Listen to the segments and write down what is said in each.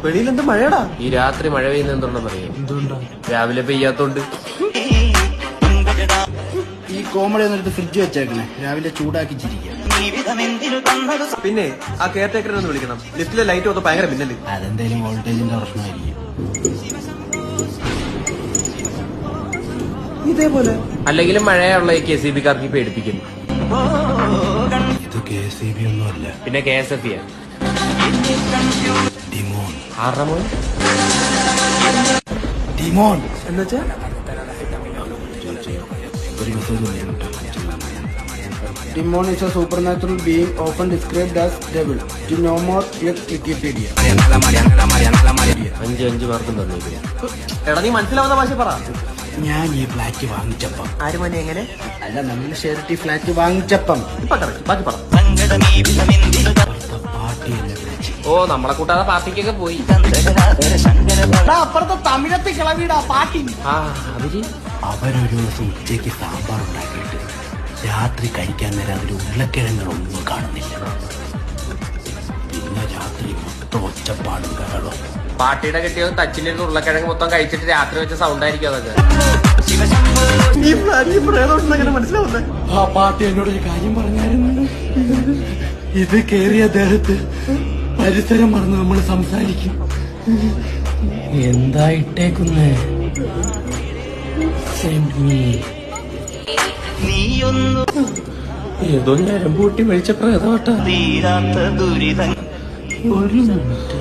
വെളിയിൽ എന്ത് മഴയടാ? ഈ രാത്രി മഴ പെയ്യുന്ന എന്തുണ്ടെന്നറിയോ? എന്തുകൊണ്ടാ? രാവിലെ പെയ്യാത്തോണ്ട്. ഈ കോമഡി ഒന്നെടുത്ത് ഫ്രിഡ്ജ് വെച്ചേക്കണേ, രാവിലെ ചൂടാക്കി ചിരിക്കാം. പിന്നെ ആ കെയർ ടേക്കറിനെ ഒന്ന് വിളിക്കണം. ലിഫ്റ്റിലെ ലൈറ്റ് ഒന്ന് ഭയങ്കര മിന്നല്. അതെന്തായാലും വോൾട്ടേജിന്റെ പ്രശ്നമായിരിക്കും. ഇതേപോലെ അല്ലെങ്കിലും മഴയുള്ള KCB-കാർക്ക് പേടിപ്പിക്കുന്നു. ഇത് KCB ഒന്നുമല്ല, പിന്നെ KSF. ഡിമോൺ. ആറമോൻ ഡിമോൺ എന്നുവെച്ചാ ഒരു Demon is a supernatural being often described as devil. To know more, check Wikipedia. 5 മാർക്കും തന്നേക്കില്ല. എടാ നീ മനസ്സിലാവുന്ന ഭാഷ പറ. ഞാൻ ഈ ഫ്ലാറ്റ് വാങ്ങിച്ചപ്പം. ആര് മോനെ എങ്ങനെ? അല്ല, നമ്മൾ ഷെയറിറ്റി ഫ്ലാറ്റ് വാങ്ങിച്ചപ്പം. ഇപ്പൊ കറക്റ്റ്, ബാക്കി പറ. പാർട്ടിയല്ലേ ഓ, നമ്മളെ കൂട്ടാതെ പാർട്ടിക്കൊക്കെ പോയി. അപ്പുറത്തെ തമിഴത്തെ കിളവിടാ പാട്ടി. അവരൊരു ദിവസം ഉച്ചയ്ക്ക് സാമ്പാർ ഉണ്ടാക്കിയിട്ട് രാത്രി കഴിക്കാൻ നേരം അതിൽ ഉരുളക്കിഴങ്ങുകളൊന്നും കാണുന്നില്ല. പിന്നെ രാത്രി മൊത്തം ഒച്ചപ്പാടും ബഹളവും. പാർട്ടിയുടെ കിട്ടിയത് ടച്ചിലിരുന്ന് ഉരുളക്കിഴങ്ങ് മൊത്തം കഴിച്ചിട്ട് രാത്രി വെച്ച സൗണ്ട് ആയിരിക്കും അതൊക്കെ. ഈ ഫ്ലാറ്റിൽ പ്രേതമുണ്ടെന്ന് മനസ്സിലാവുന്നേ? ആ പാട്ടി എന്നോട് ഒരു കാര്യം പറഞ്ഞായിരുന്നു. ഇത് കേറിയ ദേഹത്ത് പരിസരം മറന്ന് നമ്മൾ സംസാരിക്കും. എന്താ ഇട്ടേക്കുന്നേ? ഏതോ ഞരമ്പ് കൂട്ടി മരിച്ച പ്രേതോട്ട. ഒരു മിനിറ്റ്.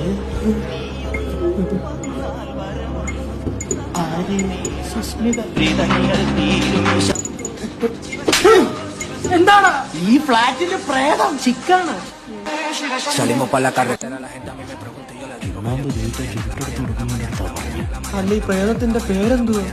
എന്താണ് ഈ ഫ്ലാറ്റില് പ്രേതം? ചിക്കാണ്. അല്ല, ഈ പ്രേതത്തിന്റെ പേരെന്തുവാ?